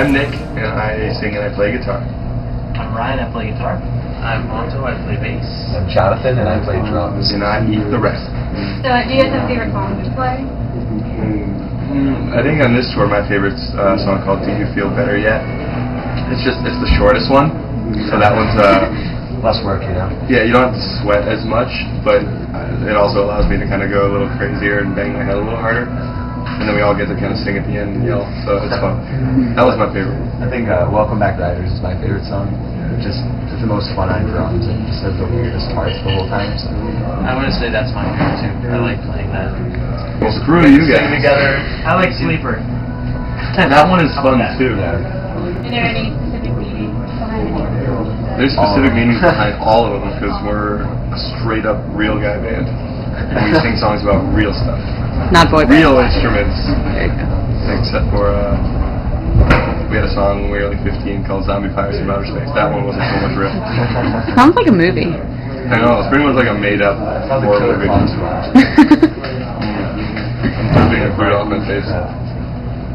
I'm Nick, and I sing and I play guitar. I'm Ryan, I play guitar. I'm Monto, I play bass. I'm Jonathan, and I play drums. And I eat the rest. So, do you guys have favorite songs to play? I think on this tour, my favorite song called "Do You Feel Better Yet?" It's the shortest one, so that one's less work, you know. Yeah, you don't have to sweat as much, but it also allows me to kind of go a little crazier and bang my head a little harder. And then we all get to kind of sing at the end and yell, so it's fun. That was my favorite. I think Welcome Back Riders is my favorite song. Just the most fun on drums and just has the weirdest parts the whole time. So. I want to say that's my favorite too. I like playing that. Well, screw you guys. Sing together. I like Sleeper. That one is fun too. Are there any specific meanings behind it? There's specific meanings behind all of them because we're a straight up real guy band. And we sing songs about real stuff. Not boy band. Real instruments. There you go. Except for, we had a song when we were like 15 called Zombie Pirates from Outer Space. That one wasn't so much real. Sounds like a movie. I know, it's pretty much like a made up horror movie. I'm being a clear off my face.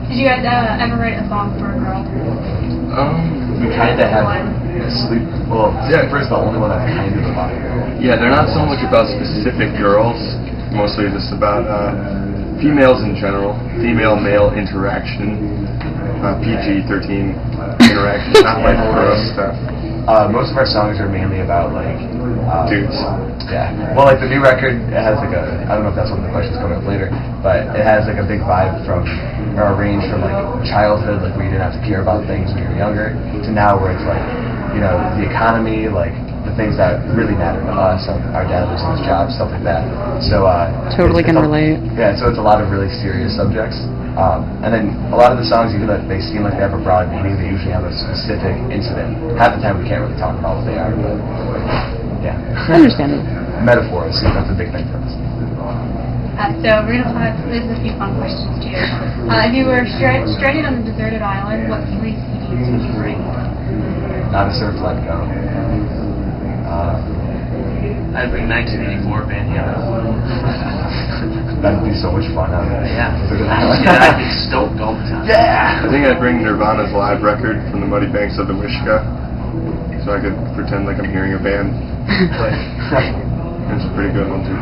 Did you guys ever write a song for a girl? We kind of had Sleep. Well, yeah, first the only one that's kind of about a girl. Yeah, they're not so much about specific girls, mostly just about females in general, female-male interaction, PG-13 interaction, not like gross stuff. Most of our songs are mainly about like dudes. Yeah. Well, like the new record, it has like I don't know if that's one of the questions coming up later, but it has like a big vibe from, or a range from like childhood, like where you didn't have to care about things when you were younger, to now where it's like, you know, the economy, like the things that really matter to us, our dad losing his job, stuff like that. So totally can relate. Yeah, so it's a lot of really serious subjects. And then a lot of the songs, even though they seem like they have a broad meaning, they usually have a specific incident. Half the time we can't really talk about what they are, but yeah. Understandable. Metaphors, that's a big thing for us. So we're going to there's a few fun questions to you. If you were stranded on a deserted island, what 3 CDs would you bring? Not a Surf, Let Go. I'd bring 1984 Van Halen. That'd be so much fun. Yeah. I'd be stoked all the time. Yeah! I think I'd bring Nirvana's live record from the Muddy Banks of the Wishka, so I could pretend like I'm hearing a band play. It's a pretty good one too.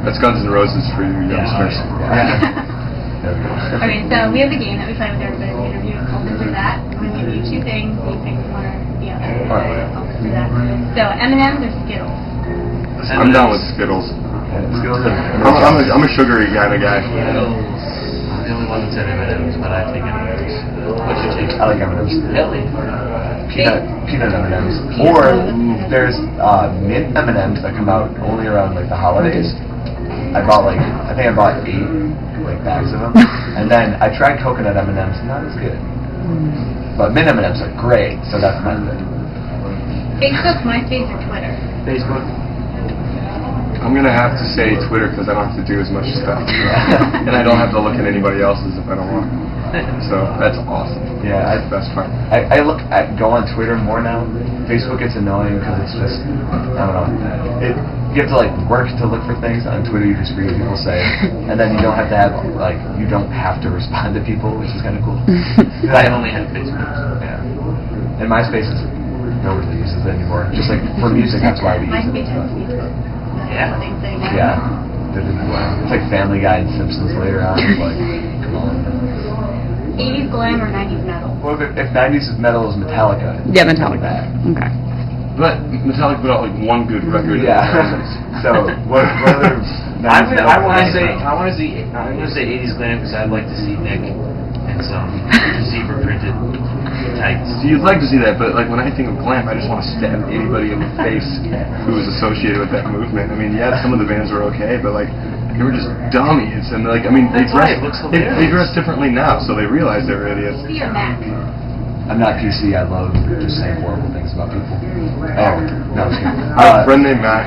That's Guns N' Roses for you youngsters. Okay, so we have a game that we play with everybody in the interview. It's called This or That. I'm going to give you 2 things, and you pick one or the other. This or that. So M&M's or Skittles? I'm down with Skittles. Skittles are I'm a sugary kind of guy. Skittles. The only one that said M&M's, but I think M&M's. What'd you take? I like M&M's. Really? Peanut M&M's. Or there's mint M&M's that come out only around like the holidays. I think I bought 8 like bags of them, and then I tried coconut M&M's, not as good. But mint M&M's are great, so that's my thing. Facebook, MySpace, or Twitter? Facebook. I'm gonna have to say Twitter because I don't have to do as much stuff, and I don't have to look at anybody else's if I don't want. So that's awesome. Yeah, that's the best part. I go on Twitter more now. Facebook gets annoying because it's just, I don't know. You have to like work to look for things. On Twitter you just read what people say, and then you don't have to respond to people, which is kind of cool. I only have Facebook. Yeah. And MySpace is nobody really uses it anymore. Just like for music, that's why we use it. MySpace has Facebook. Yeah. Same thing. Yeah. It's like Family Guy and Simpsons later on. It's like, come on. 80s glam or 90s metal? Well, if 90s metal is Metallica. Yeah, Metallica. Okay. But Metallica put out like one good record. Yeah. So what other? I want to say 80s glam because I'd like to see Nick in some zebra printed tights. You'd like to see that, but like when I think of glam, I just want to stab anybody in the face who was associated with that movement. I mean, yeah, some of the bands were okay, but like they were just dummies, and like I mean, they dress differently now, so they realize they were idiots. PC or Mac? I'm not PC. I love just saying horrible things about people. Oh no, excuse me. I have a friend named Mac.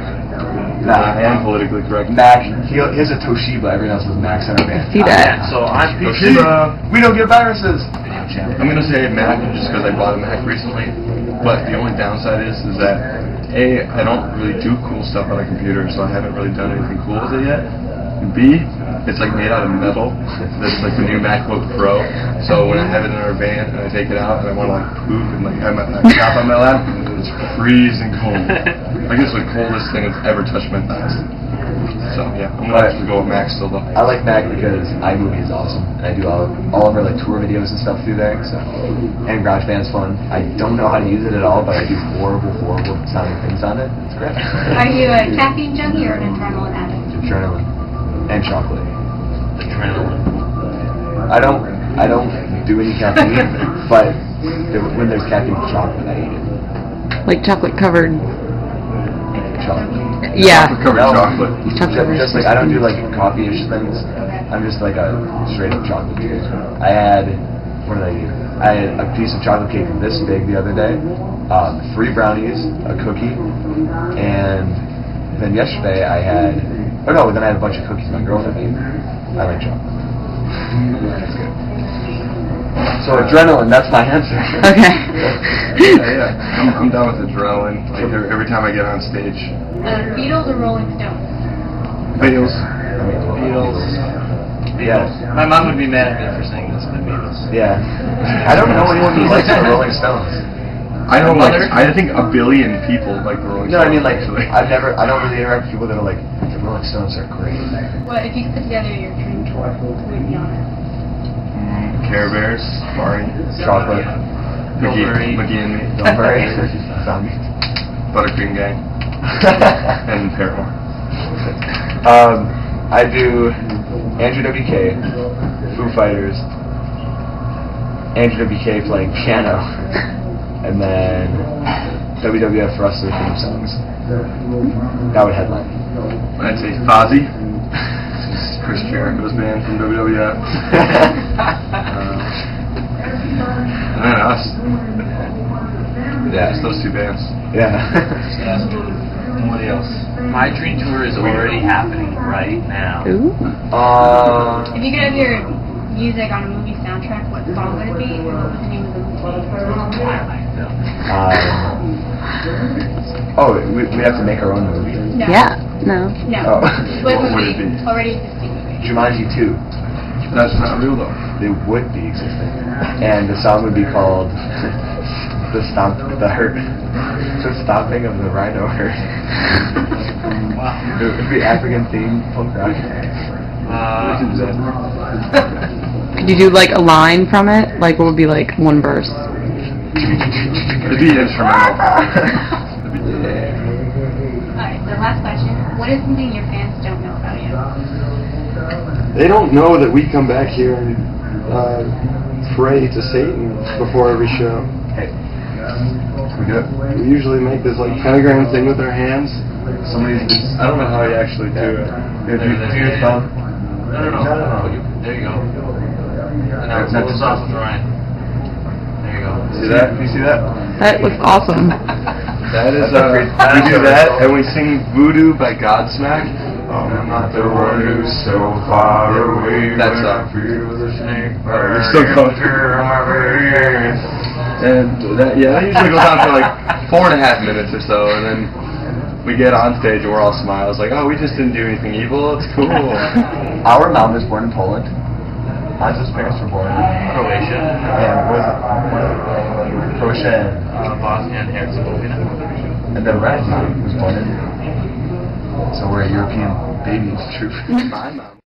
Nah, I am politically correct. Mac, he has a Toshiba. Everyone else has Macs in our band. See that? So I'm Toshiba. We don't get viruses. I'm gonna say Mac just because I bought a Mac recently. But the only downside is that I don't really do cool stuff on a computer, so I haven't really done anything cool with it yet. B, it's like made out of metal. That's like the new MacBook Pro. So when I have it in our van and I take it out and I want to like poop and like have my top on my lap, it's freezing cold. I guess the coldest thing that's ever touched my thighs. So yeah, I'm gonna have to go with Mac still though. I like Mac because iMovie is awesome, and I do all of our like tour videos and stuff through there. So, and GarageBand's fun. I don't know how to use it at all, but I do horrible sounding things on it. It's great. Are you a caffeine junkie or an adrenaline addict? Adrenaline and chocolate. Adrenaline. I don't do any caffeine, but when there's caffeine in chocolate, I eat it. Like chocolate covered. Chocolate. Yeah. Covered chocolate. Just like I don't do like coffee-ish things. I'm just like a straight up chocolate dude. I had what did I do? I had a piece of chocolate cake this big the other day, 3 brownies, a cookie, and then yesterday I had then I had a bunch of cookies my girlfriend made. I like chocolate. That's good. So adrenaline, that's my answer. Okay. yeah. I'm down with adrenaline. Like every time I get on stage. Beatles or Rolling Stones? Beatles. Beatles. Yeah. My mom would be mad at me for saying this, but Beatles. Yeah. I don't know anyone who likes the Rolling Stones. I know, I think a billion people like the Rolling Stones. No, I mean like actually. I don't really interact with people that are like the Rolling Stones are great. What if you could put together your dream tour? Who would be on it? Care Bears, Barney, Chocolate. McGee and me, Don't Zombie. Buttercream Gang, and Paramore. I do Andrew WK, Foo Fighters, Andrew WK playing piano, and then WWF wrestler theme songs. That would headline. I'd say Fozzy. Chris Jericho's band from WWF. And then us. Yeah. Just those 2 bands. Yeah. What else? My dream tour is already happening right now. Ooh. If you could have your music on a movie soundtrack, what song would it be? And what was the name of the movie? We have to make our own movie. No. Yeah. No. No. Oh. What What would movie? it be? Already existing movie. Jumanji 2. That's not real though. They would be existing. And the song would be called The Stomping of the Rhino Herd. Wow. It would be African themed punk rock. Could you do like a line from it? Like what would be like one verse? It'd be instrumental. Alright, so last question. What is something your fans don't know about you? They don't know that we come back here and pray to Satan before every show. Hey. We usually make this like pentagram thing with our hands. I don't know how you actually do it. Do your thumb. No. There you go. And now close us off with Ryan. There you go. See that? You see that? That was awesome. That is we do that and we sing Voodoo by Godsmack. I'm not the one who's so far away. That's Feel the snake you're still going through my veins. And that usually goes on for like 4.5 minutes or so, and then we get on stage and we're all smiles like, oh, we just didn't do anything evil. It's cool. Our mom was born in Poland. Hansa's parents were born in Croatia. what was it? Croatia Bosnia and Herzegovina. and then Red's mom was born in. So we're a European baby. My mom.